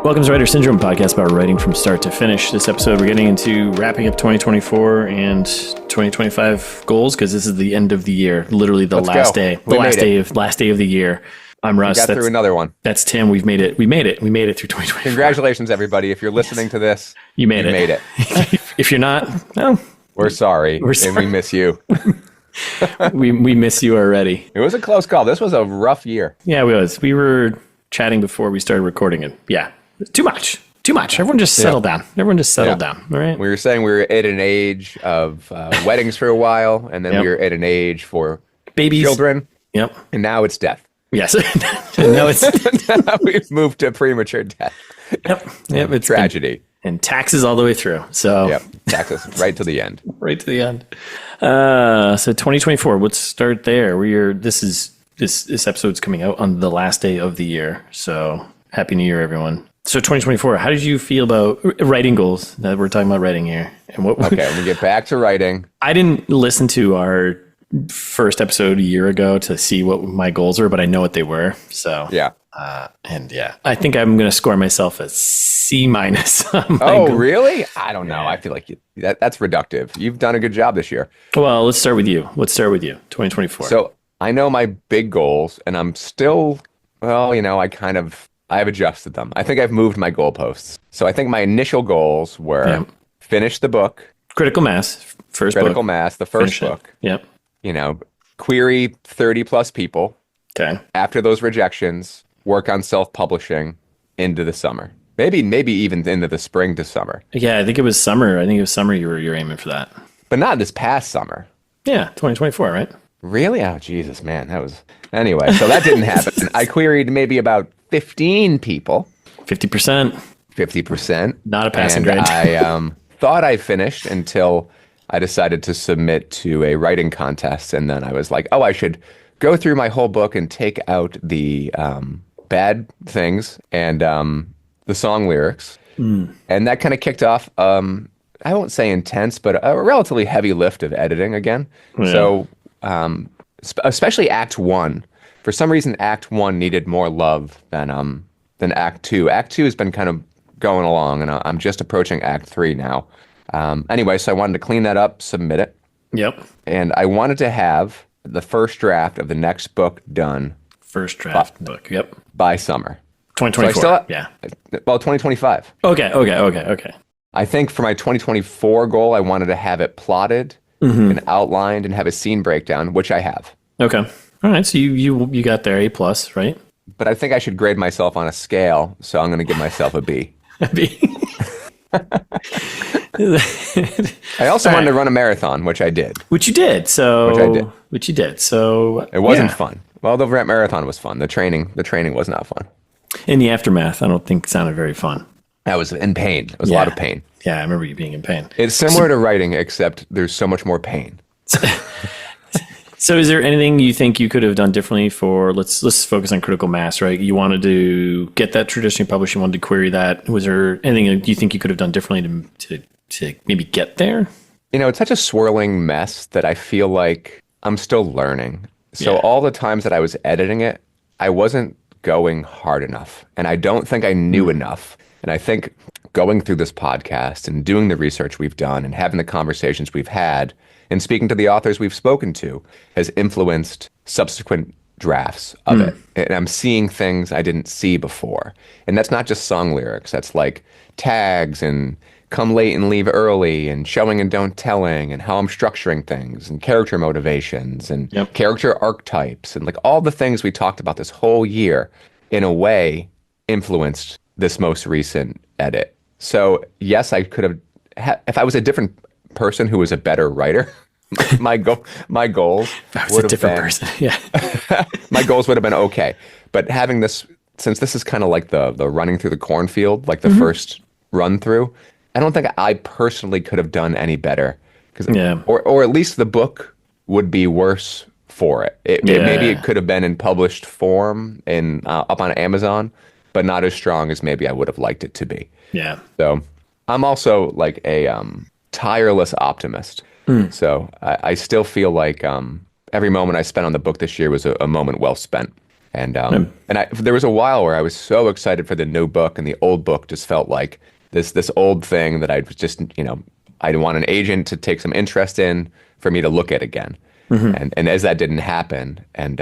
Welcome to Writer Syndrome, podcast about writing from start to finish. This episode, we're getting into wrapping up 2024 and 2025 goals because this is the end of the year, literally the last day of the year. I'm Russ. We got through another one. That's Tim. We made it through 2024. Congratulations, everybody! If you're listening to this, you made it. If you're not, well, we're sorry, and we miss you. we miss you already. It was a close call. This was a rough year. Yeah, it was. We were chatting before we started recording it. Yeah. Too much. Everyone just settle down. All right. We were saying we were at an age of weddings for a while, and then we were at an age for babies, children. Yep. And now it's death. Yes. Now we've moved to premature death. Yep. It's tragedy. And taxes all the way through. So yep. Taxes right to the end. Right to the end. So 2024. Let's start there. This episode's coming out on the last day of the year. So happy New Year, everyone. So 2024, how did you feel about writing goals? That we're talking about writing here. And okay, we get back to writing. I didn't listen to our first episode a year ago to see what my goals were, but I know what they were. So yeah. I think I'm going to score myself a C-. Really? I don't know. I feel like that's reductive. You've done a good job this year. Well, let's start with you. 2024. So I know my big goals, and I'm still, I've adjusted them. I think I've moved my goalposts. So I think my initial goals were finish the book. Critical Mass, the first book. Yep. Query 30 plus people. Okay. After those rejections, work on self-publishing into the summer. Maybe even into the spring to summer. Yeah, I think it was summer. You're aiming for that. But not this past summer. Yeah, 2024, right? Really? Oh, Jesus, man. Anyway, so that didn't happen. I queried maybe about 15 people. 50%. Not a passing grade. I thought I finished until I decided to submit to a writing contest. And then I was like, I should go through my whole book and take out the bad things and the song lyrics. And that kind of kicked off, I won't say intense, but a relatively heavy lift of editing again. Yeah. So especially Act 1. For some reason, Act 1 needed more love than Act 2. Act 2 has been kind of going along, and I'm just approaching Act 3 now. Anyway, so I wanted to clean that up, submit it. Yep. And I wanted to have the first draft of the next book done. First draft book, yep. By summer. 2024, so yeah. Well, 2025. Okay. I think for my 2024 goal, I wanted to have it plotted and outlined and have a scene breakdown, which I have. Okay. All right, so you got there, A+, right? But I think I should grade myself on a scale, so I'm going to give myself a B. A B. I also wanted to run a marathon, which I did. Which you did. So it wasn't fun. Well, the marathon was fun. The training was not fun. In the aftermath, I don't think sounded very fun. I was in pain. It was a lot of pain. Yeah, I remember you being in pain. It's similar to writing, except there's so much more pain. So is there anything you think you could have done differently for, let's focus on Critical Mass, right? You wanted to get that traditionally published, you wanted to query that. Was there anything you think you could have done differently to maybe get there? It's such a swirling mess that I feel like I'm still learning. So all the times that I was editing it, I wasn't going hard enough. And I don't think I knew enough. And I think going through this podcast and doing the research we've done and having the conversations we've had and speaking to the authors we've spoken to has influenced subsequent drafts of it. And I'm seeing things I didn't see before. And that's not just song lyrics. That's like tags and come late and leave early and showing and don't telling and how I'm structuring things and character motivations and character archetypes and like all the things we talked about this whole year in a way influenced this most recent edit. So yes, I could have, if I was a different person who was a better writer, my goals would have been my goals would have been okay. But having this, since this is kind of like the running through the cornfield, like the first run through, I don't think I personally could have done any better, or at least the book would be worse for it. Maybe it could have been in published form and up on Amazon, but not as strong as maybe I would have liked it to be. Yeah. So I'm also like a tireless optimist. So I still feel like every moment I spent on the book this year was a moment well spent. And there was a while where I was so excited for the new book, and the old book just felt like this old thing that I was just, I'd want an agent to take some interest in for me to look at again. And as that didn't happen, and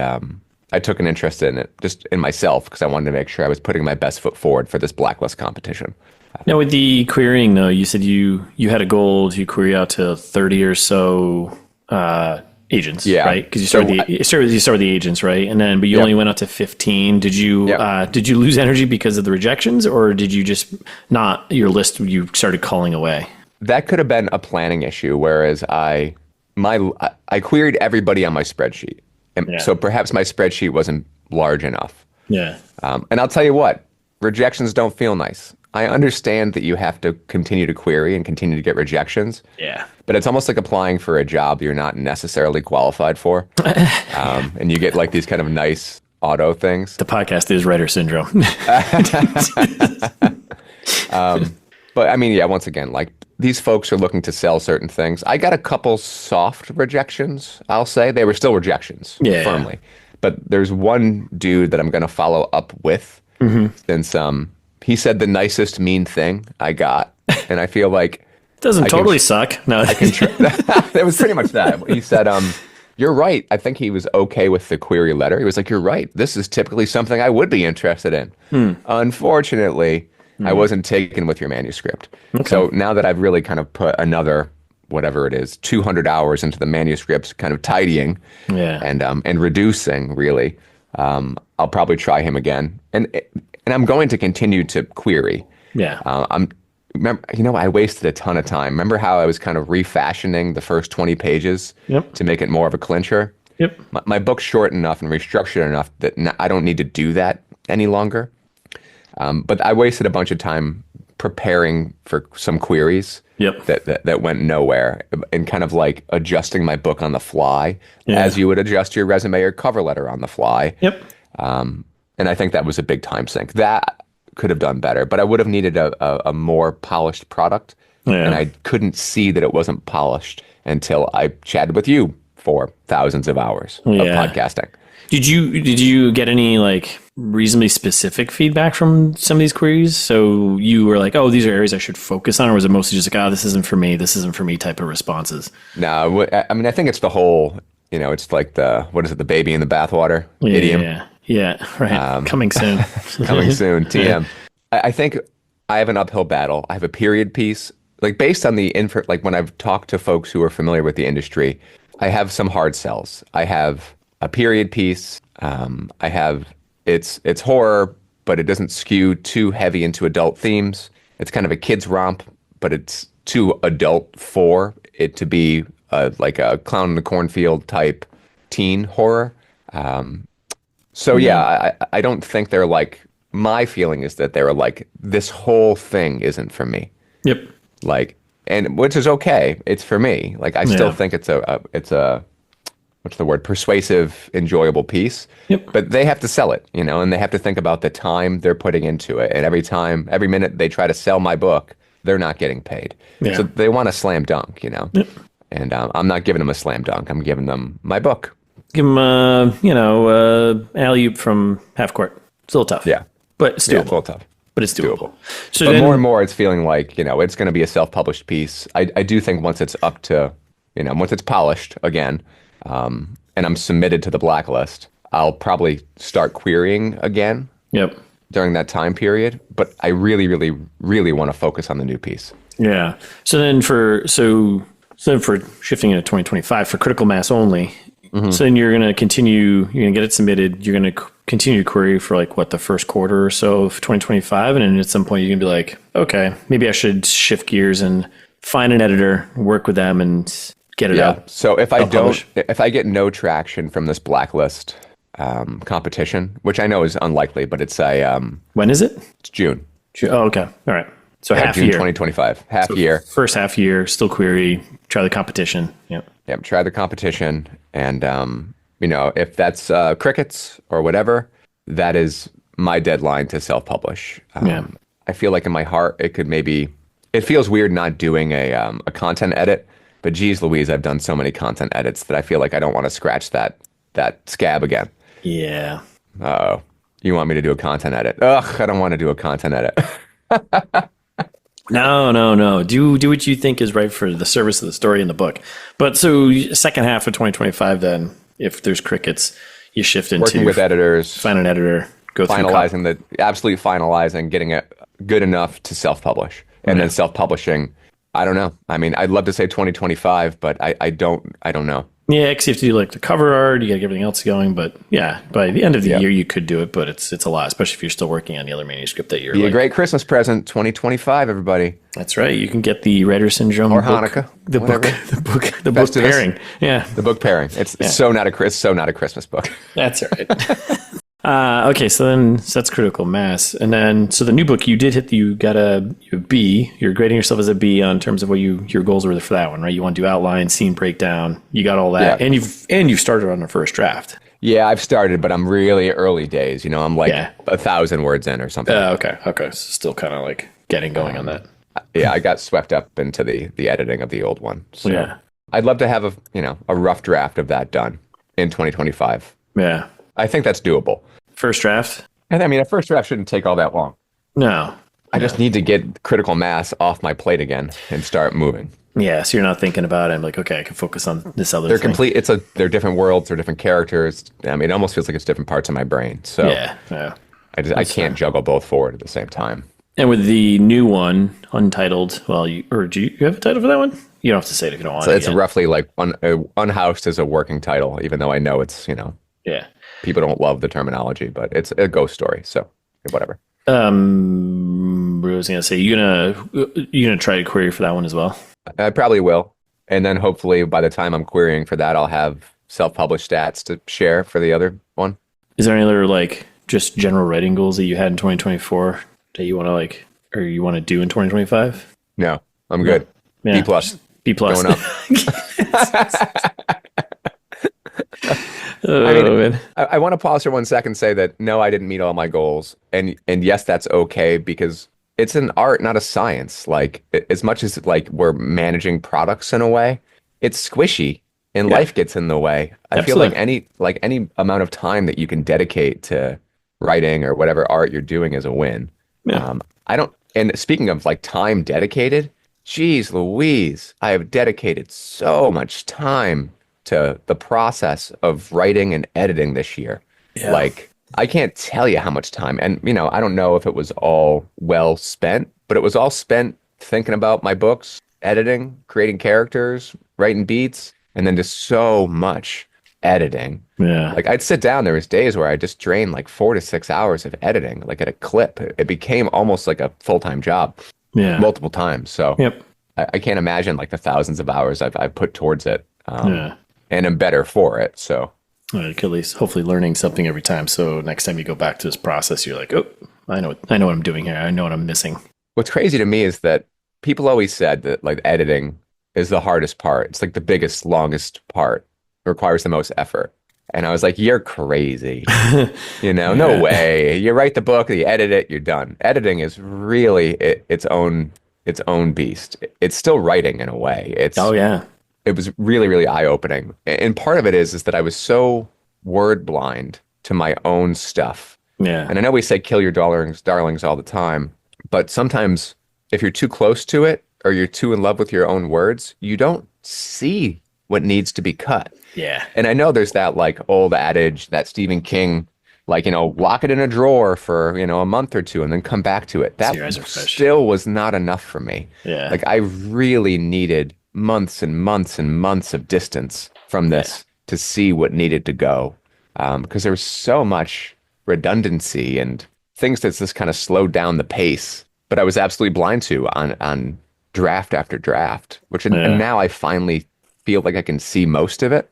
I took an interest in it just in myself because I wanted to make sure I was putting my best foot forward for this blacklist competition. Now, with the querying, though, you said you had a goal to query out to 30 or so agents, right? Because you start with the agents, right? And then, but you only went out to 15. Did you lose energy because of the rejections, or did you just not your list? You started calling away. That could have been a planning issue. Whereas I queried everybody on my spreadsheet, and so perhaps my spreadsheet wasn't large enough. Yeah. And I'll tell you what, rejections don't feel nice. I understand that you have to continue to query and continue to get rejections. Yeah. But it's almost like applying for a job you're not necessarily qualified for. And you get like these kind of nice auto things. The podcast is writer syndrome. But I mean, yeah, once again, like these folks are looking to sell certain things. I got a couple soft rejections, I'll say. They were still rejections, firmly. But there's one dude that I'm going to follow up with since he said the nicest mean thing I got. And I feel like doesn't totally suck. No, it was pretty much that. He said, "You're right." I think he was okay with the query letter. He was like, "You're right. This is typically something I would be interested in. Unfortunately, I wasn't taken with your manuscript." Okay. So now that I've really kind of put another, whatever it is, 200 hours into the manuscripts, kind of tidying and reducing, really, I'll probably try him again. And I'm going to continue to query. Yeah. I wasted a ton of time. Remember how I was kind of refashioning the first 20 pages to make it more of a clincher? Yep. My book's short enough and restructured enough that I don't need to do that any longer. But I wasted a bunch of time preparing for some queries that went nowhere, and kind of like adjusting my book on the fly as you would adjust your resume or cover letter on the fly. Yep. And I think that was a big time sink. That could have done better, but I would have needed a more polished product. Yeah. And I couldn't see that it wasn't polished until I chatted with you for thousands of hours of podcasting. Did you get any like reasonably specific feedback from some of these queries? So you were like, oh, these are areas I should focus on, or was it mostly just like, oh, this isn't for me type of responses? No, I mean, I think it's the whole, it's like the baby in the bathwater idiom. Yeah, right. Coming soon. Coming soon, TM. I think I have an uphill battle. I have a period piece. Like based on the like when I've talked to folks who are familiar with the industry, I have some hard sells. I have a period piece. I have it's horror, but it doesn't skew too heavy into adult themes. It's kind of a kid's romp, but it's too adult for it to be like a clown in the cornfield type teen horror. So I don't think they're like, my feeling is that they're like, this whole thing isn't for me. Yep. Like, and which is okay. It's for me. Like, I still think it's a what's the word? Persuasive, enjoyable piece. Yep. But they have to sell it, and they have to think about the time they're putting into it. And every minute they try to sell my book, they're not getting paid. Yeah. So they want a slam dunk, Yep. And I'm not giving them a slam dunk. I'm giving them my book. Give them, alley-oop from half court. It's a little tough. Yeah. But it's doable. Yeah, it's a little tough. But it's doable. So but more and more, it's feeling like, it's going to be a self-published piece. I do think once it's up to, once it's polished again, and I'm submitted to the blacklist, I'll probably start querying again. Yep. During that time period. But I really, really, really want to focus on the new piece. Yeah. So then for shifting into 2025 for critical mass only. Mm-hmm. So then you're going to get it submitted. You're going to continue to query for like the first quarter or so of 2025. And then at some point you can be like, okay, maybe I should shift gears and find an editor, work with them and get it out. So if I get no traction from this blacklist competition, which I know is unlikely, but it's when is it? It's June. Oh, okay. All right. So half June year. 2025. Half year. First half year, still query, try the competition. Yep. Yep, try the competition. And, if that's crickets or whatever, that is my deadline to self-publish. I feel like in my heart, it feels weird not doing a content edit, but geez Louise, I've done so many content edits that I feel like I don't want to scratch that scab again. Yeah. Uh-oh. You want me to do a content edit? Ugh, I don't want to do a content edit. No. Do what you think is right for the service of the story in the book. But so second half of 2025, then, if there's crickets, you shift into Working with editors, find an editor, go through absolutely finalizing, getting it good enough to self-publish. And then self-publishing, I don't know. I mean, I'd love to say 2025, but I don't know. Yeah, because you have to do like the cover art, you got to get everything else going. But yeah, by the end of the year, you could do it, but it's a lot, especially if you're still working on the other manuscript that you're Be a great Christmas present, 2025 everybody. That's right. You can get the Writer Syndrome or book, Hanukkah, the book pairing. Yeah, the book pairing. It's so not a Christmas book. That's right. Okay, so that's critical mass, and then so the new book you got a B. You're grading yourself as a B on terms of what your goals were for that one, right? You want to do outline, scene breakdown. You got all that, and you've started on the first draft. Yeah, I've started, but I'm really early days. I'm like 1,000 words in or something. Okay, so still kind of like getting going on that. Yeah, I got swept up into the editing of the old one. So I'd love to have a rough draft of that done in 2025. Yeah. I think that's doable. First draft? And I mean, a first draft shouldn't take all that long. No. I just need to get critical mass off my plate again and start moving. Yeah, so you're not thinking about it. I'm like, okay, I can focus on this other thing. They're different worlds, they're different characters. I mean, it almost feels like it's different parts of my brain. So I can't juggle both forward at the same time. And with the new one, Untitled, do you have a title for that one? You don't have to say it if you don't want to. It's roughly like Unhoused is a working title, even though I know it's, people don't love the terminology, but it's a ghost story. So whatever. I was going to say, you gonna try to query for that one as well? I probably will. And then hopefully by the time I'm querying for that, I'll have self-published stats to share for the other one. Is there any other like just general writing goals that you had in 2024 that you want to or you want to do in 2025? No, I'm good. Yeah. B+. Going up. I want to pause for 1 second and say that no, I didn't meet all my goals. And yes, that's okay because it's an art, not a science. Like as much as like we're managing products in a way, it's squishy and life gets in the way. I feel like any amount of time that you can dedicate to writing or whatever art you're doing is a win. Yeah. And speaking of like time dedicated, geez Louise, I have dedicated so much time to the process of writing and editing this year. Yeah. Like, I can't tell you how much time. And, I don't know if it was all well spent, but it was all spent thinking about my books, editing, creating characters, writing beats, and then just so much editing. Yeah. Like, I'd sit down, there was days where I just drained like 4 to 6 hours of editing, like at a clip. It became almost like a full-time job multiple times. So I can't imagine like the thousands of hours I've put towards it. And I'm better for it. So you could at least hopefully learning something every time. So next time you go back to this process, you're like, oh, I know what I'm doing here. I know what I'm missing. What's crazy to me is that people always said that like editing is the hardest part. It's like the biggest, longest part. It requires the most effort. And I was like, you're crazy. No way. You write the book, you edit it, you're done. Editing is really its own beast. It's still writing in a way. It was really, really eye-opening. And part of it is that I was so word blind to my own stuff. Yeah. And I know we say kill your darlings all the time, but sometimes if you're too close to it or you're too in love with your own words, you don't see what needs to be cut. Yeah. And I know there's that like old adage that Stephen King, like, lock it in a drawer for, a month or two and then come back to it. That still was not enough for me. Yeah. Like I really needed months and months and months of distance from this to see what needed to go. Because there was so much redundancy and things that's just kind of slowed down the pace, but I was absolutely blind to on draft after draft, and now I finally feel like I can see most of it.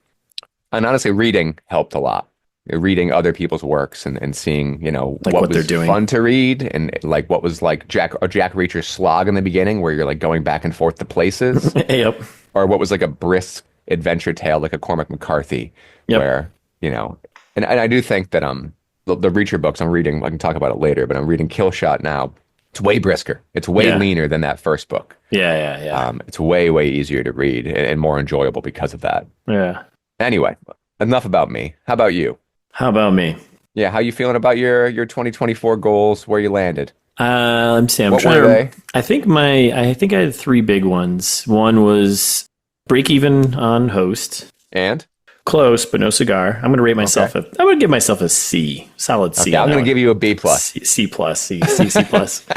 And honestly, reading helped a lot. Reading other people's works and seeing, like what was doing. Fun to read and like what was like Jack Reacher's slog in the beginning where you're like going back and forth to places. Yep. Or what was like a brisk adventure tale like a Cormac McCarthy where, and I do think that the Reacher books I'm reading, I can talk about it later, but I'm reading Kill Shot now. It's way brisker. It's way leaner than that first book. Yeah. It's way, way easier to read and more enjoyable because of that. Yeah. Anyway, enough about me. How about you? How about me? Yeah, how you feeling about your 2024 goals? Where you landed? Let me see. I'm What trying were they? to. I think I had three big ones. One was break even on host. And Close, but no cigar. I'm going to rate okay, myself I'm going to give myself a C, solid C okay, on I'm that gonna one. give you a B plus. C plus, C plus.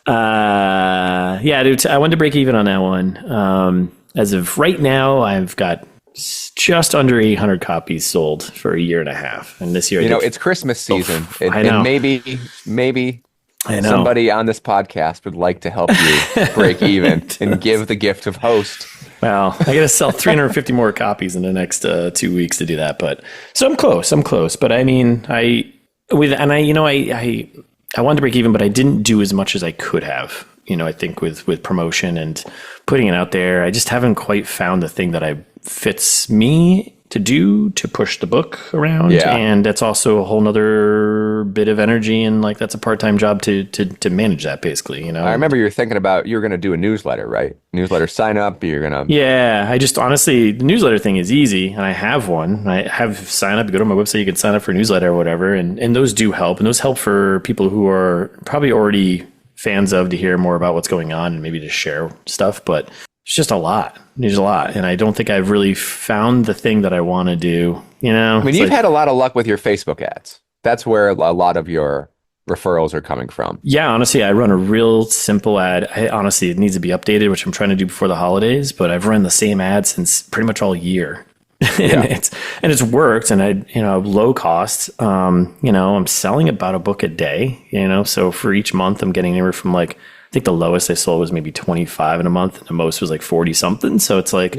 Yeah, dude, I wanted to break even on that one. As of right now, I've got just under 800 copies sold for a year and a half, and this year I You know, did. it's Christmas season, I and know, maybe I know. somebody on this podcast would like to help you break even and give the gift of host. Well, I got to sell 350 more copies in the next 2 weeks to do that. But so I'm close. But I mean, I wanted to break even, but I didn't do as much as I could have. I think with promotion and putting it out there, I just haven't quite found the thing that fits me to do to push the book around. Yeah. And that's also a whole nother bit of energy. And like, that's a part-time job to manage that basically, I remember you were thinking about you were going to do a newsletter, right? Newsletter sign up. You're going to. Yeah, I just honestly, the newsletter thing is easy, and I have one. I have sign up. You go to my website, you can sign up for a newsletter or whatever, and those do help. And those help for people who are probably already fans of to hear more about what's going on and maybe to share stuff. But it's just a lot. There's a lot, and I don't think I've really found the thing that I want to do. I mean, you've had a lot of luck with your Facebook ads. That's where a lot of your referrals are coming from. Yeah, honestly, I run a real simple ad. Honestly, it needs to be updated, which I'm trying to do before the holidays, but I've run the same ad since pretty much all year. Yeah. and it's worked, and low cost. I'm selling about a book a day, so for each month I'm getting anywhere from like, I think the lowest I sold was maybe 25 in a month, and the most was like 40 something. So it's like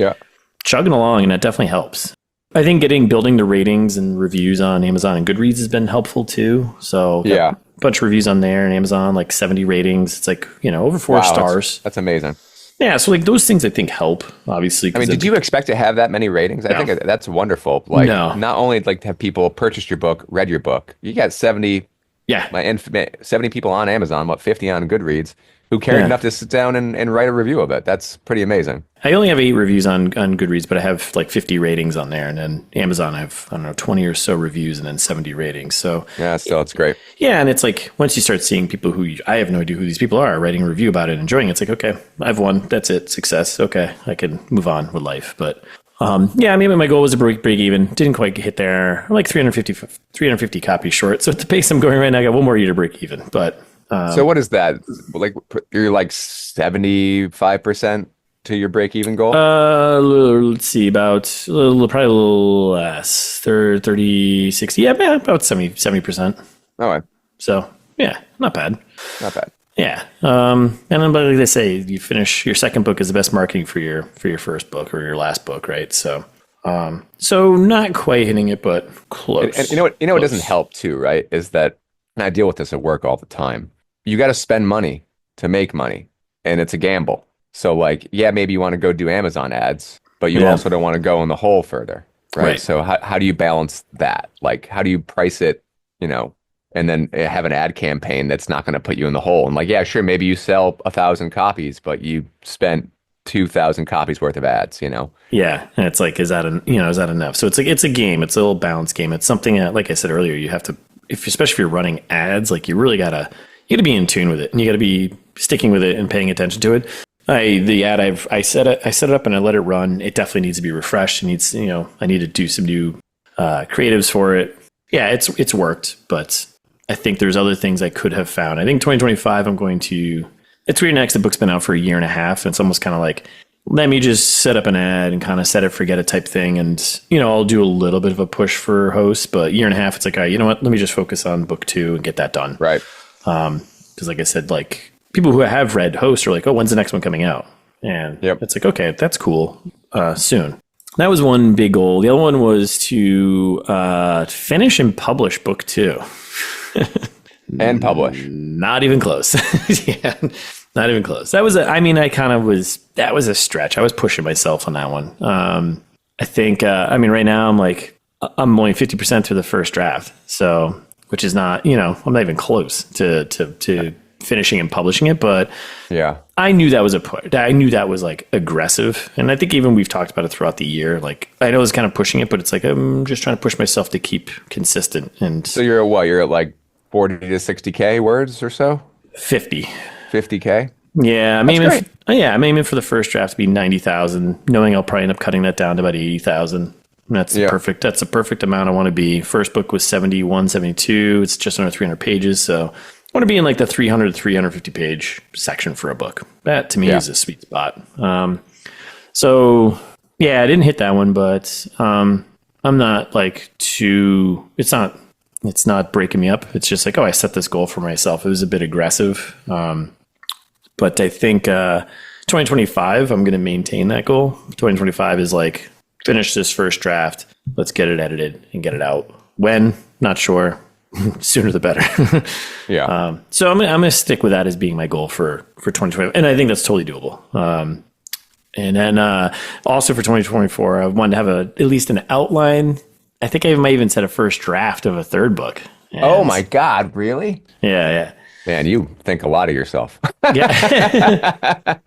chugging along, and that definitely helps. I think building the ratings and reviews on Amazon and Goodreads has been helpful too. So yeah, a bunch of reviews on there and Amazon, like 70 ratings. It's like, over 4 stars. That's amazing. Yeah. So like those things I think help, obviously. I mean, did you expect to have that many ratings? I think that's wonderful. Like, not only like to have people purchased your book, read your book, you got 70, and 70 people on Amazon, 50 on Goodreads, who cared enough to sit down and write a review of it. That's pretty amazing. I only have 8 reviews on Goodreads, but I have like 50 ratings on there. And then Amazon, I have, 20 or so reviews and then 70 ratings. So yeah, still, it's great. Yeah. And it's like, once you start seeing people who I have no idea who these people are writing a review about it, enjoying it, it's like, okay, I've won. That's it. Success. Okay. I can move on with life. But maybe my goal was to break even. Didn't quite get there. I'm like 350 copies short. So at the pace I'm going right now, I got one more year to break even. But so what is that? Like, you're like 75% to your break-even goal? Let's see, probably a little less, 30, 60. Yeah, about 70%. All right. So, yeah, not bad. Not bad. Yeah. And then, like they say, you finish your second book is the best marketing for your first book or your last book, right? So, not quite hitting it, but close. And what doesn't help too, right? Is that, and I deal with this at work all the time. You got to spend money to make money, and it's a gamble. So like, maybe you want to go do Amazon ads, but you also don't want to go in the hole further, right? So how do you balance that? Like, how do you price it, and then have an ad campaign that's not going to put you in the hole? And like, yeah, sure, maybe you sell 1,000 copies, but you spent 2,000 copies worth of ads, Yeah, and it's like, is that enough? So it's like, it's a game. It's a little balance game. It's something that, like I said earlier, you have to, especially if you're running ads, like you really gotta be in tune with it, and you gotta be sticking with it and paying attention to it. The ad I set it up and I let it run. It definitely needs to be refreshed. It needs, I need to do some new creatives for it. Yeah, it's worked, but I think there's other things I could have found. I think 2025, it's weird next. The book's been out for a year and a half, and it's almost kind of like, let me just set up an ad and kind of set it, forget it type thing. And, I'll do a little bit of a push for hosts, but year and a half, it's like, all right, you know what? Let me just focus on book 2 and get that done. Right. Because like I said, like people who have read hosts are like, oh, when's the next one coming out? And it's like, okay, that's cool. Soon. That was one big goal. The other one was to finish and publish book 2. And publish. Not even close. Yeah, not even close. That was that was a stretch. I was pushing myself on that one. I think, right now I'm only 50% through the first draft. So, which is not, I'm not even close to finishing and publishing it. But Yeah. I knew that was I knew that was like aggressive. And I think even we've talked about it throughout the year. Like I know it's kind of pushing it, but it's like, I'm just trying to push myself to keep consistent. And So you're at what? You're at like 40 to 60K words or so? 50. 50K? Yeah. Great. I'm aiming for the first draft to be 90,000, knowing I'll probably end up cutting that down to about 80,000. That's a perfect amount I want to be. First book was 71, 72. It's just under 300 pages. So I want to be in like the 300 to 350 page section for a book. That to me is a sweet spot. So yeah, I didn't hit that one, but I'm not like it's not breaking me up. It's just like, I set this goal for myself. It was a bit aggressive. But I think 2025, I'm going to maintain that goal. 2025 is like, finish this first draft. Let's get it edited and get it out. When? Not sure. Sooner the better. Yeah. So I'm going to stick with that as being my goal for 2025. And I think that's totally doable. And then also for 2024, I wanted to have at least an outline. I think I might even set a first draft of a third book. And oh my God, really? Yeah. Man, you think a lot of yourself. Yeah.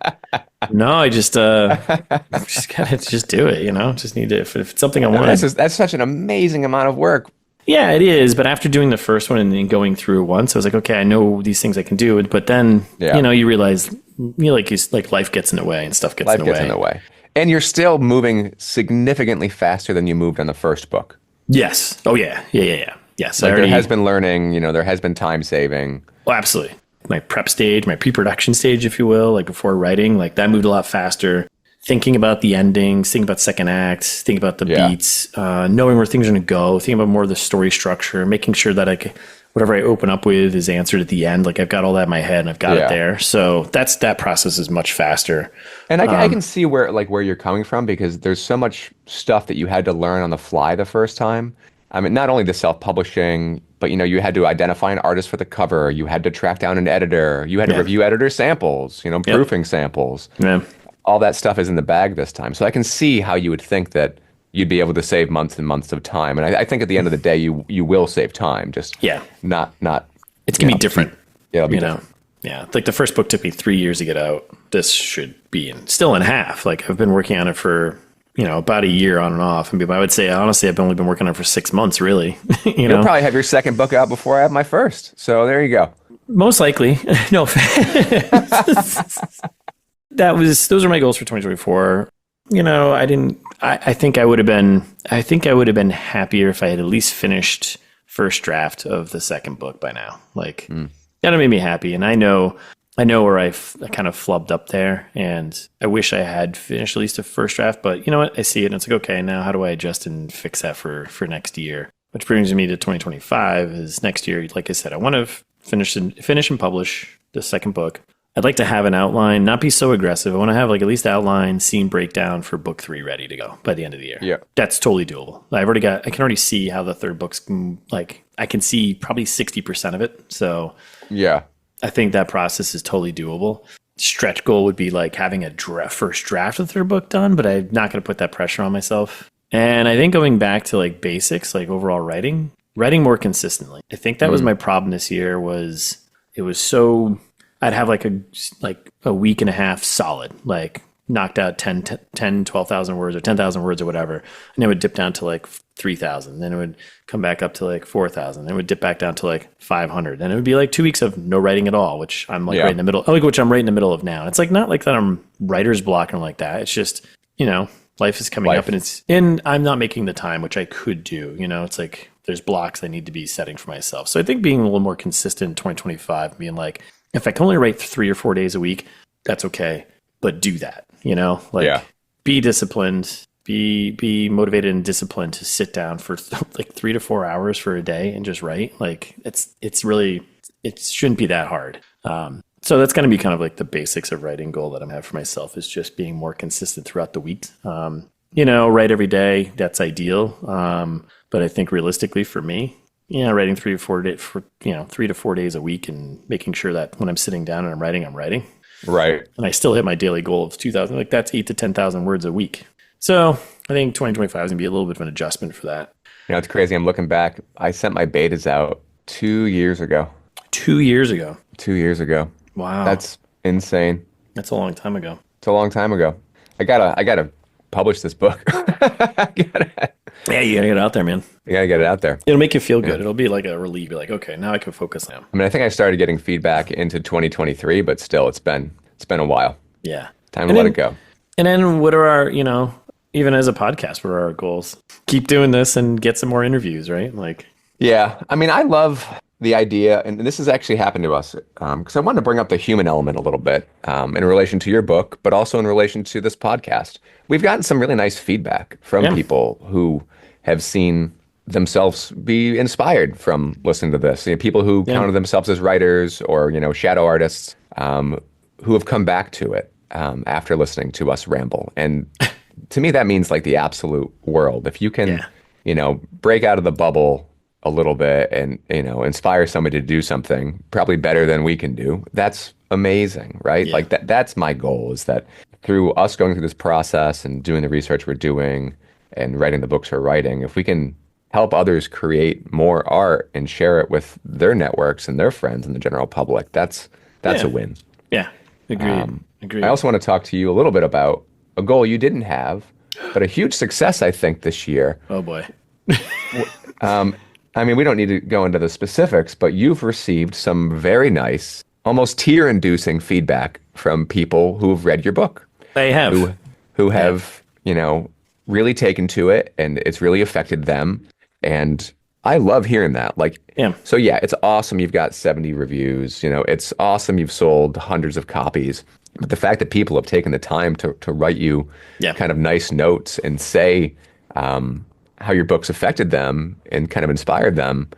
No, I just gotta just do it, just need to, if it's something I want. That's such an amazing amount of work. Yeah, it is. But after doing the first one and then going through it once, I was like, okay, I know these things I can do. But then, you realize, like life gets in the way and stuff gets in the way. Life gets in the way. And you're still moving significantly faster than you moved on the first book. Yes. Oh, yeah. Yes. There has been learning, there has been time saving. Oh, absolutely. My prep stage, my pre-production stage, if you will, like before writing, like that moved a lot faster. Thinking about the endings, thinking about second acts, thinking about the beats, knowing where things are going to go, thinking about more of the story structure, making sure that whatever I open up with is answered at the end. Like I've got all that in my head and I've got it there. So that process is much faster. And I can see where you're coming from, because there's so much stuff that you had to learn on the fly the first time. I mean, not only the self-publishing, but you had to identify an artist for the cover. You had to track down an editor. You had to review editor samples, proofing samples. Yeah. All that stuff is in the bag this time. So I can see how you would think that you'd be able to save months and months of time. And I think at the end of the day, you will save time. Just not. It's gonna be different. Yeah, it'll be different. Yeah, like the first book took me 3 years to get out. This should be still in half. Like I've been working on it for about a year on and off. I would say, honestly, I've only been working on it for 6 months, really. You'll probably have your second book out before I have my first. So there you go. Most likely. No. Those are my goals for 2024. I think I would have been happier if I had at least finished first draft of the second book by now. Like that made me happy. And I know where I kind of flubbed up there, and I wish I had finished at least a first draft, but you know what? I see it and it's like, okay, now how do I adjust and fix that for next year? Which brings me to 2025 is next year. Like I said, I want to finish and publish the second book. I'd like to have an outline, not be so aggressive. I want to have like at least outline, scene breakdown for book 3 ready to go by the end of the year. Yeah. That's totally doable. I can already see how the third book's like, I can see probably 60% of it. So yeah, I think that process is totally doable. Stretch goal would be like having a first draft of the third book done, but I'm not going to put that pressure on myself. And I think going back to like basics, like overall writing more consistently. I think that was my problem this year. I'd have like a week and a half solid, like knocked out 12,000 words or 10,000 words or whatever. And it would dip down to like 3,000. Then it would come back up to like 4,000. Then it would dip back down to like 500. Then it would be like 2 weeks of no writing at all, which I'm like right in the middle, which I'm right in the middle of now. It's like, not like that I'm writer's block or like that. It's just, life is coming up and I'm not making the time, which I could do, it's like, there's blocks I need to be setting for myself. So I think being a little more consistent in 2025, being like, if I can only write 3 or 4 days a week, that's okay. But do that, be disciplined, be motivated and disciplined to sit down for like 3 to 4 hours for a day and just write. Like it shouldn't be that hard. So that's going to be kind of like the basics of writing goal that I'm having for myself, is just being more consistent throughout the week. Write every day. That's ideal. But I think realistically for me, writing 3 to 4 days a week and making sure that when I'm sitting down and I'm writing. Right. And I still hit my daily goal of 2,000. Like that's 8,000 to 10,000 words a week. So I think 2025 is going to be a little bit of an adjustment for that. It's crazy. I'm looking back. I sent my betas out 2 years ago. 2 years ago. 2 years ago. Wow. That's insane. That's a long time ago. It's a long time ago. I gotta publish this book. Yeah, you gotta get it out there, man. I gotta get it out there. It'll make you feel good. It'll be like a relief. Be like, okay, now I can focus now. I mean, I think I started getting feedback into 2023, but still, it's been a while. Yeah. Time to let it go. And then what are our, even as a podcast, what are our goals? Keep doing this and get some more interviews, right? Like, yeah. I mean, I love the idea, and this has actually happened to us, because I wanted to bring up the human element a little bit in relation to your book, but also in relation to this podcast. We've gotten some really nice feedback from people who have seen themselves be inspired from listening to this. People who counted themselves as writers or, shadow artists who have come back to it after listening to us ramble. And to me, that means like the absolute world. If you can, break out of the bubble a little bit and, inspire somebody to do something probably better than we can do, that's amazing, right? Like that's my goal, is that through us going through this process and doing the research we're doing and writing the books we're writing, if we can help others create more art and share it with their networks and their friends and the general public, that's a win. Yeah, agreed. I also want to talk to you a little bit about a goal you didn't have, but a huge success, I think, this year. Oh, boy. I mean, we don't need to go into the specifics, but you've received some very nice, almost tear-inducing feedback from people who've read your book. They have. Who have, really taken to it, and it's really affected them. And I love hearing that. So yeah, it's awesome you've got 70 reviews. It's awesome you've sold hundreds of copies. But the fact that people have taken the time to write you kind of nice notes and say how your book's affected them and kind of inspired them,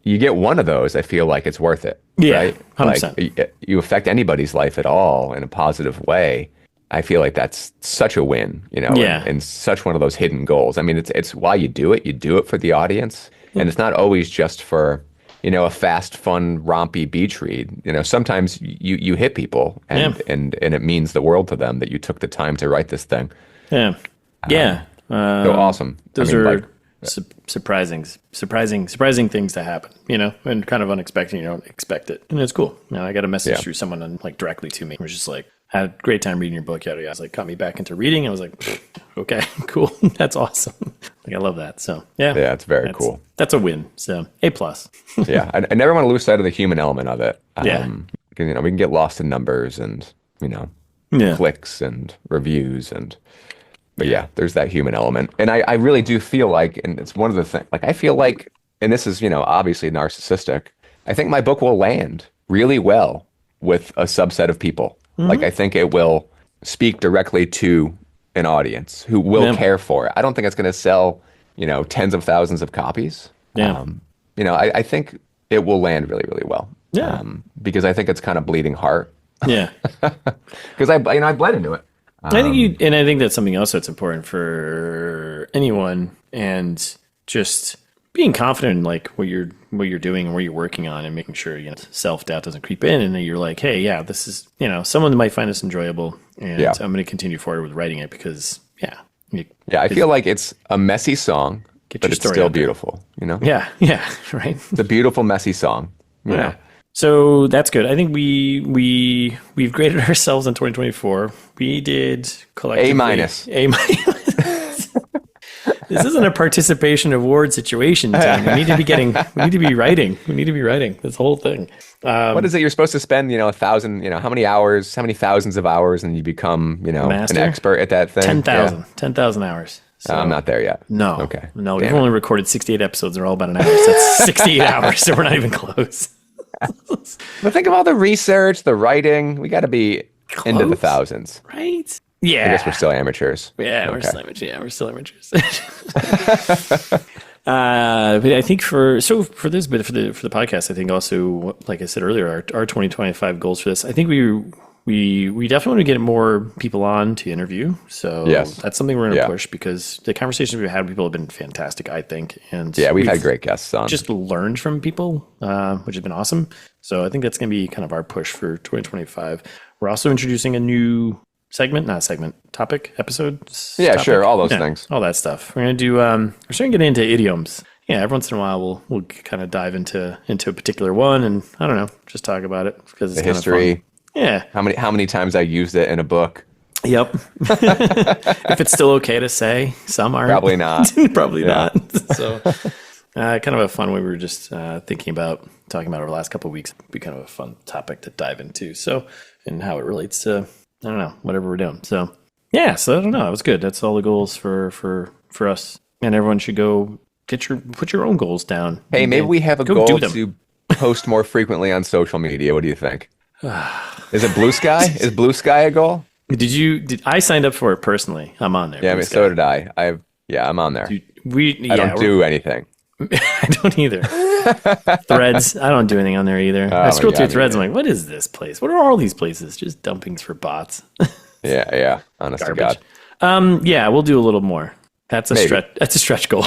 you get one of those, I feel like it's worth it. Yeah, right? 100%. Like you affect anybody's life at all in a positive way. I feel like that's such a win, and such one of those hidden goals. I mean, it's why you do it. You do it for the audience, and it's not always just for, a fast, fun, rompy beach read. Sometimes you hit people, and it means the world to them that you took the time to write this thing. Yeah, so awesome. Those are surprising things to happen, and kind of unexpected. You don't expect it, and it's cool. I got a message through someone directly to me. It was just like, had a great time reading your book. Yada yada. I was like, got me back into reading. I was like, okay, cool. That's awesome. I love that. So yeah, it's very cool. That's a win. So A+. Yeah, I never want to lose sight of the human element of it. Because we can get lost in numbers and clicks and reviews but there's that human element. And I really do feel like, and it's one of the things, I feel like, and this is obviously narcissistic, I think my book will land really well with a subset of people. I think it will speak directly to an audience who will care for it. I don't think it's going to sell, tens of thousands of copies. Yeah. I think it will land really, really well. Yeah. Because I think it's kind of bleeding heart. Yeah. Because I bled into it. I think that's something else that's important for anyone, and just being confident in what you're doing and what you're working on, and making sure self-doubt doesn't creep in, and then you're like, hey, this is someone might find this enjoyable, and I'm going to continue forward with writing it because I feel like it's a messy song, but it's still beautiful. Yeah, right. It's a beautiful, messy song. You know. So that's good. I think we've graded ourselves in 2024. We did collectively A-. This isn't a participation award situation, Tim. We need to be writing. This whole thing. What is it? You're supposed to spend, 1,000, how many hours, how many thousands of hours, and you become, an expert at that thing? 10,000 hours. So, I'm not there yet. No. Okay. No, we've only recorded 68 episodes. They're all about an hour. So that's 68 hours. So we're not even close. But think of all the research, the writing. We got to be into the thousands. Right? Yeah. I guess we're still amateurs. Yeah, we're still amateurs. Yeah, we're still amateurs. But I think for the podcast, I think also, like I said earlier, our 2025 goals for this, I think we definitely want to get more people on to interview. So that's something we're going to push, because the conversations we've had with people have been fantastic, I think. And we've had great guests on. Just learned from people, which has been awesome. So I think that's going to be kind of our push for 2025. We're also introducing a new topic, episodes. Yeah, topic. Sure. All those things. All that stuff. We're going to do, we're starting to get into idioms. every once in a while we'll kind of dive into a particular one, and I don't know, just talk about it because it's The kind of fun. history, Yeah. how many times I used it in a book. Yep. If it's still okay to say, some aren't. Probably not. Probably Yeah. not. So, kind of a fun way. We were just talking about over the last couple of weeks. It'd be kind of a fun topic to dive into. So, and how it relates to, I don't know, whatever we're doing. So, yeah. So I don't know. It was good. That's all the goals for us. And everyone should go put your own goals down. Hey, maybe we have a Go goal do them. to post more frequently on social media. What do you think? Is it Blue Sky? Is Blue Sky a goal? I signed up for it personally? I'm on there. Yeah, I mean, so did I. I'm on there. I don't do anything. I don't either. Threads. I don't do anything on there either. I scroll through Threads. I'm like, what is this place? What are all these places? Just dumpings for bots. Yeah. Honest to Garbage. God. Yeah, we'll do a little more. That's a Maybe. stretch. That's a stretch goal.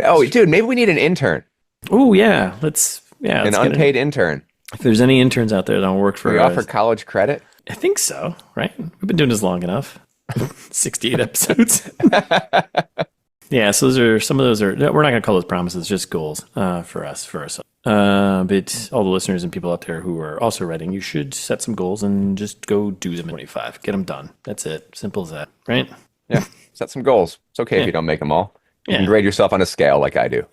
Oh, dude, maybe we need an intern, Oh yeah. Let's an get it. unpaid intern. If there's any interns out there that don't work for We us, offer college credit. I think so. Right? We've been doing this long enough. 68 episodes. Yeah, so some of those are, we're not going to call those promises, just goals for ourselves. But all the listeners and people out there who are also writing, you should set some goals and just go do them in 25. Get them done. That's it. Simple as that, right? Yeah, set some goals. It's okay if you don't make them all. You can grade yourself on a scale like I do.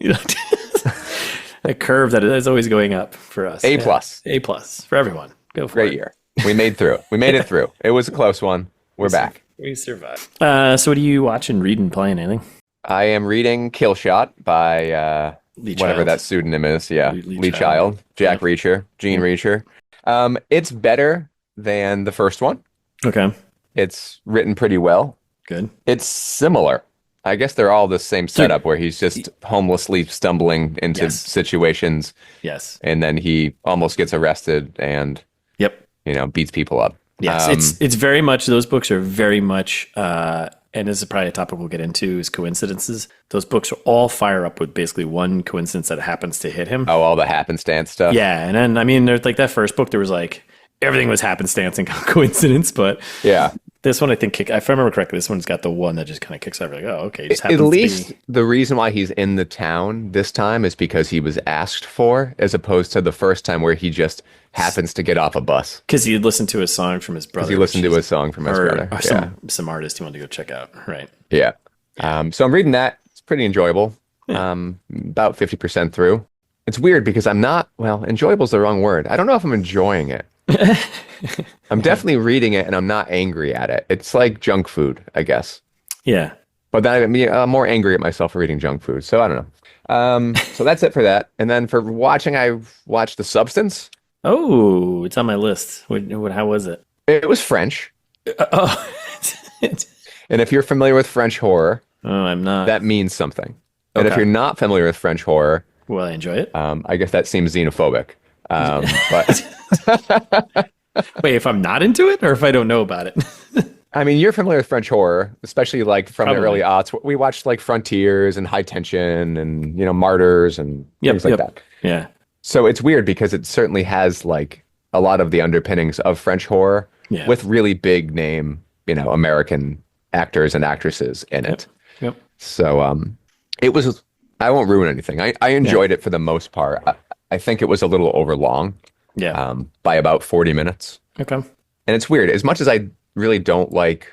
A curve that is always going up for us. A plus. A plus for everyone. Go for it. Great year. We made through. We made it through. It was a close one. We're back. We survived. So what are you watching, reading, playing, anything? I am reading Kill Shot by Lee whatever Child. that pseudonym is. Yeah, Lee Child, Jack Reacher, Gene Reacher. It's better than the first one. Okay. It's written pretty well. Good. It's similar. I guess they're all the same setup where he's just homelessly stumbling into Yes. situations, Yes. and then he almost gets arrested and Yep. beats people up. Yes. It's very much, those books are very much, and this is probably a topic we'll get into, is coincidences. Those books are all fire up with basically one coincidence that happens to hit him. Oh, all the happenstance stuff. Yeah. And then, I mean, there's like that first book, there was like, everything was happenstance and coincidence, but Yeah. this one, I think, if I remember correctly, this one's got the one that just kind of kicks over. Like, oh, okay. It just happens At to least be. the reason why he's in the town this time is because he was asked for, as opposed to the first time where he just happens to get off a bus. Because he listened to a song from his brother. He listened to a song from his brother. Or Yeah. some artist he wanted to go check out. Right. Yeah. So I'm reading that. It's pretty enjoyable. About 50% through. It's weird because I'm not, enjoyable is the wrong word. I don't know if I'm enjoying it. I'm definitely reading it and I'm not angry at it. It's like junk food, I guess. Yeah. But then I'm more angry at myself for eating junk food. So I don't know. So that's it for that. And then for watching, I watched The Substance. Oh, it's on my list. How was it? It was French. Oh, And if you're familiar with French horror, I'm not. that means something. And if Okay. you're not familiar with French horror, Will I enjoy it? I guess that seems xenophobic. But Wait, if I'm not into it or if I don't know about it? I mean, you're familiar with French horror, especially like from the early aughts. We watched like Frontiers and High Tension and, Martyrs and things like that. Yeah. So it's weird because it certainly has like a lot of the underpinnings of French horror with really big name, American actors and actresses in it. Yep. So it was, I won't ruin anything. I enjoyed it for the most part. I think it was a little overlong. Yeah. By about 40 minutes. Okay. And it's weird. As much as I really don't like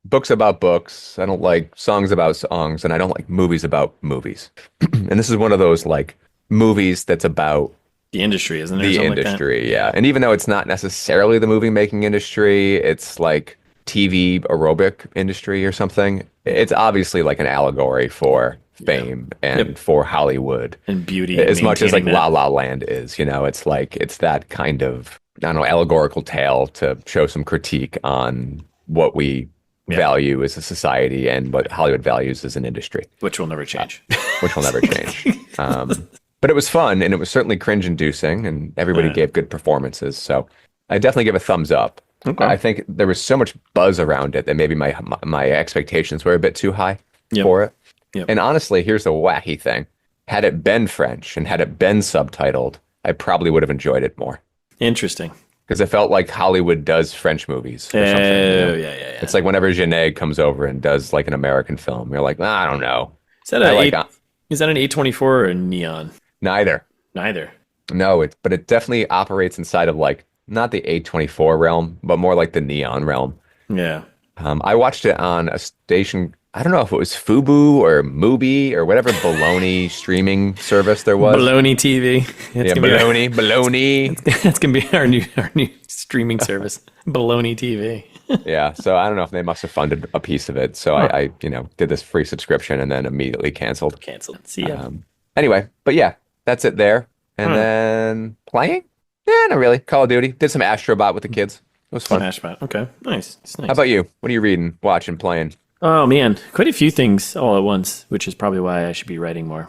books about books. I don't like songs about songs, and I don't like movies about movies. And this is one of those like movies that's about the industry, isn't it? the industry, yeah. And even though it's not necessarily the movie making industry, it's like TV aerobic industry or something. It's obviously like an allegory for fame and for Hollywood and beauty, as much as like maintaining La La Land is. It's like it's that kind of, I don't know, allegorical tale to show some critique on what we value as a society and what Hollywood values as an industry, which will never change. Which will never change. But it was fun, and it was certainly cringe-inducing, and everybody gave good performances. So I definitely give a thumbs up. Okay. I think there was so much buzz around it that maybe my expectations were a bit too high for it. Yep. And honestly, here's the wacky thing. Had it been French and had it been subtitled, I probably would have enjoyed it more. Interesting. Because it felt like Hollywood does French movies or something. Yeah. It's like whenever Genet comes over and does like an American film, you're like, I don't know. Is that I a like eight? Is that an A24 or a Neon? neither. Neither. No, but it definitely operates inside of like not the A24 realm, but more like the Neon realm. Yeah. I watched it on a station. I don't know if it was Fubu or Mubi or whatever baloney streaming service there was. Baloney TV. It's Yeah, gonna baloney. that's gonna be our new streaming service. Baloney TV. Yeah, so I don't know if they must have funded a piece of it. So Huh. I did this free subscription and then immediately canceled. Canceled. See ya. Anyway, but yeah, that's it there. And then playing? Yeah, not really. Call of Duty. Did some Astrobot with the kids. It was fun. Smash Mouth. Okay. Nice. It's nice. How about you? What are you reading, watching, playing? Oh man, quite a few things all at once, which is probably why I should be writing more.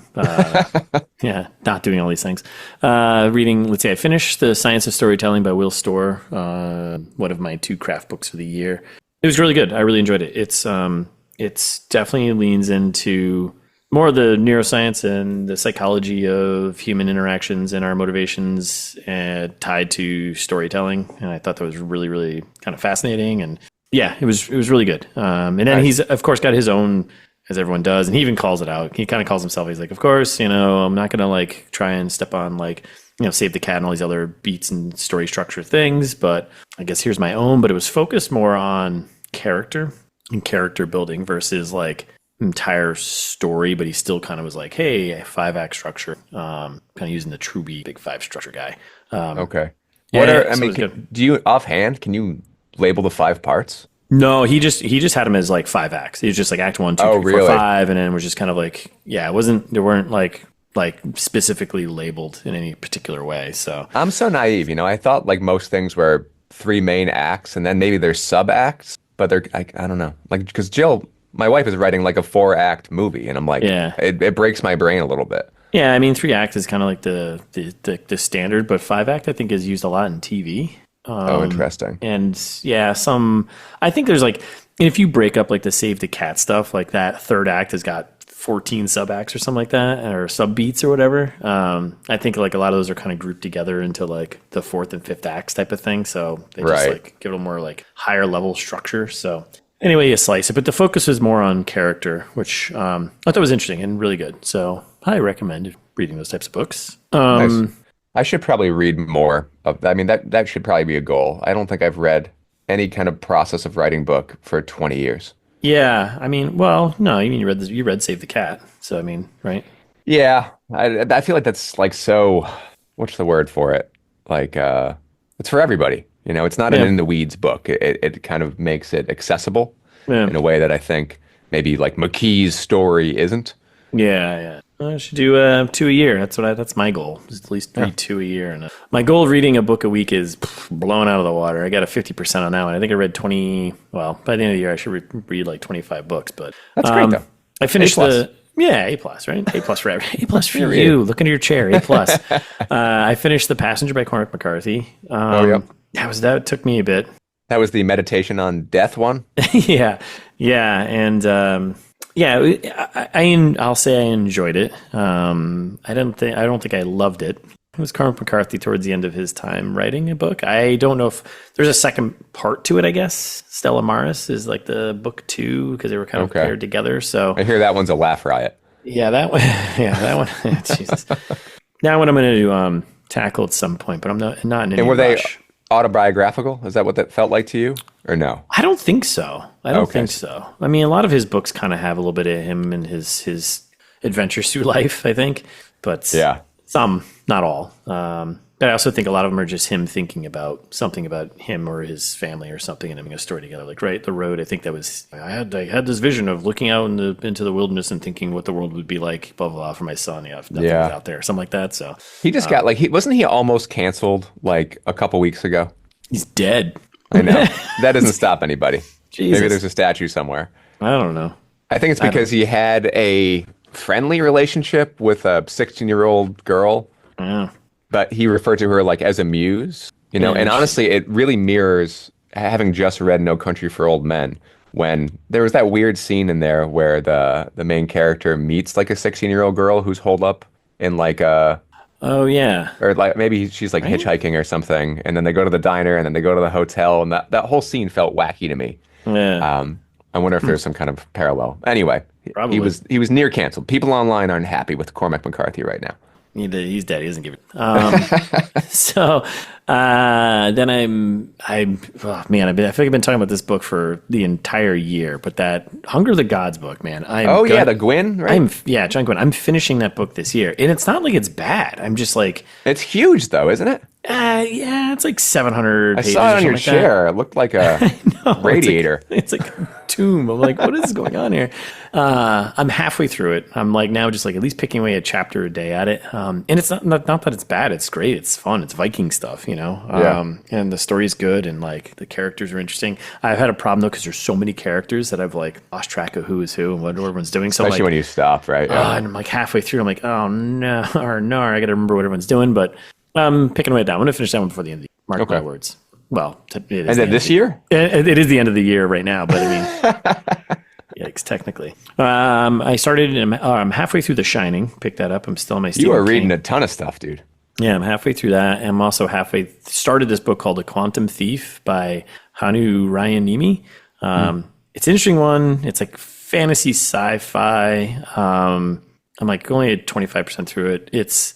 Yeah, not doing all these things. Reading, let's see, I finished The Science of Storytelling by Will Storr, one of my 2 craft books of the year. It was really good. I really enjoyed it. It's definitely leans into more of the neuroscience and the psychology of human interactions and our motivations tied to storytelling. And I thought that was really, really kind of fascinating. And yeah, it was really good. And then he's of course got his own, as everyone does, and he even calls it out. He kind of calls himself. He's like, of course, I'm not gonna like try and step on like Save the Cat and all these other beats and story structure things, but I guess here's my own. But it was focused more on character and character building versus like entire story. But he still kind of was like, hey, 5-act structure, kind of using the Truby Big Five structure guy. Okay. Yeah, I so it mean, was good. do you offhand, can you label the 5 parts? No, he just had him as like 5 acts. He was just like act 1, 2, Oh, 3, 4, really? 5, and then was just kind of like, yeah, they weren't like specifically labeled in any particular way. So I'm so naive, I thought like most things were 3 main acts and then maybe there's sub acts, but they're like, I don't know. Like, because Jill, my wife, is writing like a 4-act movie, and I'm like, Yeah. it breaks my brain a little bit. yeah, I mean 3 act is kind of like the standard, but 5 act I think is used a lot in TV. Interesting. And yeah, I think there's like, if you break up like the Save the Cat stuff, like that 3rd act has got 14 sub acts or something like that, or sub beats or whatever. I think like a lot of those are kind of grouped together into like the 4th and 5th acts type of thing. So they just Right. like give it a more like higher level structure. So anyway, you slice it, but the focus is more on character, which I thought was interesting and really good. So I recommend reading those types of books. Nice. I should probably read more of. I mean, that should probably be a goal. I don't think I've read any kind of process of writing book for 20 years. Yeah, I mean, well, no, you mean you read Save the Cat, so I mean, right? Yeah, I feel like that's like so. What's the word for it? Like, it's for everybody. It's not an Yeah. in the weeds book. It kind of makes it accessible Yeah. in a way that I think maybe like McKee's story isn't. Yeah. I should do 2 a year. That's my goal. Is at least read 2 a year. And my goal of reading a book a week is blown out of the water. I got a 50% on that one. I think I read 20. Well, by the end of the year, I should read like 25 books. But That's great though. I finished A+. A plus, right? A plus for A plus for you. Look into your chair. A plus. I finished The Passenger by Cormac McCarthy. Yeah. That took me a bit. That was the meditation on death one. yeah, and I'll say I enjoyed it. I don't think I loved it. It was Cormac McCarthy towards the end of his time writing a book. I don't know if there's a second part to it. I guess Stella Maris is like the book 2 because they were kind of paired together. So I hear that one's a laugh riot. yeah, that one. Yeah, that one. Jesus, that one I'm going to tackle at some point, but I'm not in any And were rush. they autobiographical? Is that what that felt like to you, or no? I don't think so. I don't think so. I mean, a lot of his books kind of have a little bit of him and his adventures through life, I think. But Yeah. some, not all. But I also think a lot of them are just him thinking about something about him or his family or something and having a story together. Like, right, The Road, I think that was, I had this vision of looking out into the wilderness and thinking what the world would be like, blah, blah, blah, for my son. If nothing was out there, something like that. So He just got wasn't he almost canceled like a couple weeks ago? he's dead. I know. That doesn't stop anybody. Jesus. Maybe there's a statue somewhere. I don't know. I think it's because he had a friendly relationship with a 16-year-old girl, Yeah. but he referred to her like as a muse, and honestly, it really mirrors having just read No Country for Old Men when there was that weird scene in there where the main character meets like a 16-year-old girl who's holed up in like a, Oh, yeah. or like maybe she's like hitchhiking or something, and then they go to the diner and then they go to the hotel, and that whole scene felt wacky to me. Yeah. I wonder if there's some kind of parallel. Anyway, Probably. He was near canceled. People online aren't happy with Cormac McCarthy right now. He's dead. He doesn't give it. So then oh man, I feel like I've been talking about this book for the entire year, but that Hunger of the Gods book, man. The Gwyn, right? John Gwyn. I'm finishing that book this year, and it's not like it's bad. I'm just like, it's huge though, isn't it? Yeah, it's like 700 pages. I saw it on your like chair. It looked like a radiator. It's like a tomb. I'm like, what is going on here? I'm halfway through it. I'm like now just like at least picking away a chapter a day at it. And it's not that it's bad. It's great. It's fun. It's Viking stuff, you know? And the story's good and like the characters are interesting. I've had a problem though because there's so many characters that I've like lost track of who is who and what everyone's doing. So especially when you stop, right? Yeah. And I'm like halfway through. I'm like, oh no, I got to remember what everyone's doing. But I'm picking away down. I'm going to finish that one before the end of the year. Mark my words. Well, it is. And then this year? It is the end of the year right now, but I mean, yikes, technically. I started, I'm halfway through The Shining. Picked that up. I'm still on my Stephen You are King. reading a ton of stuff, dude. Yeah, I'm halfway through that. I'm also started this book called The Quantum Thief by Hanu Ryan-Nimi. It's an interesting one. It's like fantasy sci-fi. I'm like only at 25% through it. It's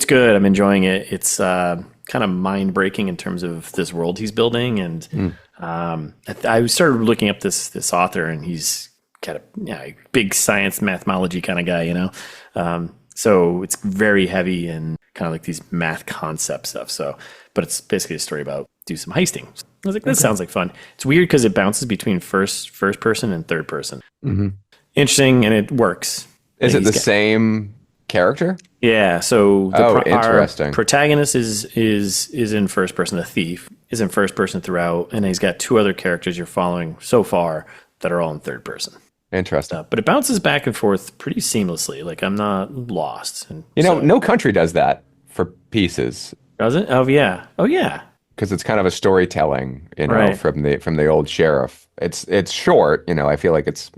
good. I'm enjoying it. It's kind of mind-breaking in terms of this world he's building. And I started looking up this author, and he's got a big science, mathemology kind of guy, you know? So it's very heavy and kind of like these math concept stuff. So, but it's basically a story about do some heisting. I was like, this sounds like fun. It's weird because it bounces between first person and third person. Mm-hmm. Interesting, and it works. Is it the same character? Yeah. So interesting. Our protagonist is in first person. The thief is in first person throughout, and he's got two other characters you're following so far that are all in third person. Interesting. But it bounces back and forth pretty seamlessly. Like I'm not lost. And No country does that for pieces. Does it? Oh yeah. Because it's kind of a storytelling, right. from the old sheriff. It's short, I feel like it's,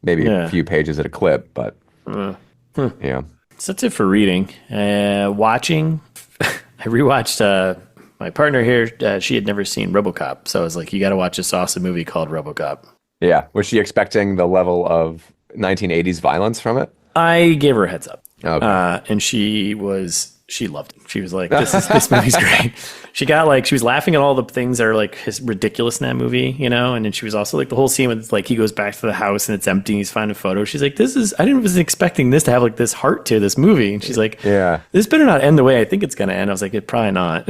maybe a few pages at a clip, but yeah. So that's it for reading. Watching, I rewatched. My partner here, she had never seen RoboCop, so I was like, "You got to watch this awesome movie called RoboCop." Yeah, was she expecting the level of 1980s violence from it? I gave her a heads up, okay. And she loved it. She was like, "This movie's great." She was laughing at all the things that are like ridiculous in that movie, and then she was also like the whole scene with like he goes back to the house and it's empty and he's finding photos. She's like, wasn't expecting this to have like this heart to this movie. And she's like, yeah, this better not end the way I think it's gonna end. I was like, it probably not.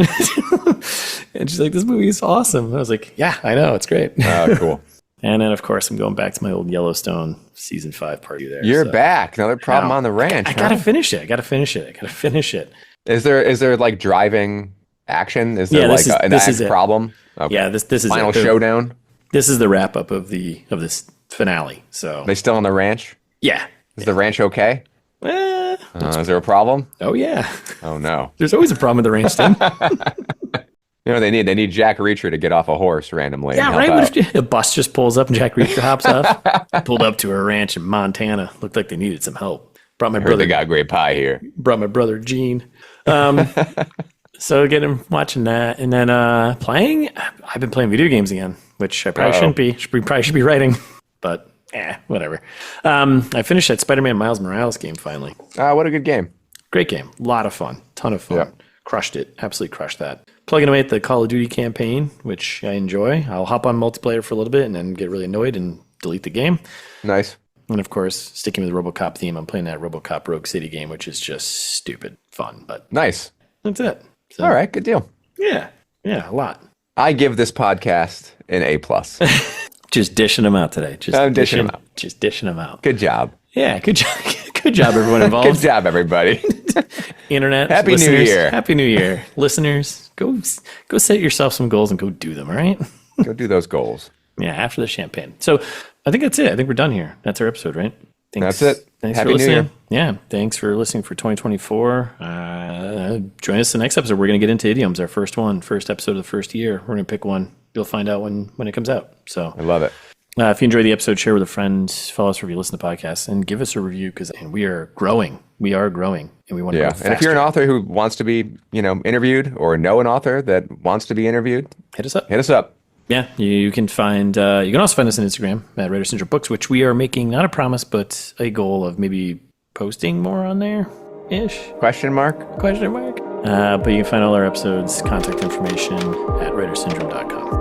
And she's like, this movie is awesome. I was like, yeah, I know, it's great. Oh, cool. And then, of course, I'm going back to my old Yellowstone season 5 party there. You're back. Another problem on the ranch. I gotta finish it. I gotta finish it. Is there like driving action? Is there an act problem? Okay. Yeah, this is final showdown. This is the wrap up of this finale. So they still on the ranch? Yeah. Is the ranch okay? Is there a problem? Oh yeah. Oh no. There's always a problem with the ranch, Tim. They need Jack Reacher to get off a horse randomly. Yeah, right. What if a bus just pulls up and Jack Reacher hops off? Pulled up to a ranch in Montana. Looked like they needed some help. Brought my brother. They got great pie here. Brought my brother Gene. So again, watching that, and then playing. I've been playing video games again, which I probably shouldn't be. Probably should be writing, but whatever. I finished that Spider-Man Miles Morales game finally. What a good game! Great game, a lot of fun, ton of fun. Yeah. Crushed it, absolutely crushed that. Plugging away at the Call of Duty campaign, which I enjoy. I'll hop on multiplayer for a little bit and then get really annoyed and delete the game. Nice. And of course, sticking with the RoboCop theme, I'm playing that RoboCop Rogue City game, which is just stupid fun. But nice. That's it. So, all right, good deal. Yeah, a lot. I give this podcast an A+. Just dishing them out today. I'm dishing them out. Just dishing them out. Good job. Yeah, good job. Good job, everyone involved. Good job, everybody. Internet. Happy New Year. Happy New Year. Listeners, go set yourself some goals and go do them, all right? Go do those goals. Yeah, after the champagne. So I think that's it. I think we're done here. That's our episode, right? That's it. Thanks Happy for listening. New Year. Yeah, thanks for listening for 2024. Join us the next episode. We're going to get into idioms, our first episode of the first year. We're going to pick one. You'll find out when it comes out. So I love it. If you enjoyed the episode, share with a friend, follow us wherever you listen to podcasts, and give us a review because we are growing. We are growing, and we want to grow faster. And if you're an author who wants to be, interviewed, or know an author that wants to be interviewed, hit us up. Yeah, you can find. You can also find us on Instagram at Writer Syndrome Books, which we are making not a promise, but a goal of maybe posting more on there, ish. Question mark? Question mark. But you can find all our episodes, contact information at writersyndrome.com.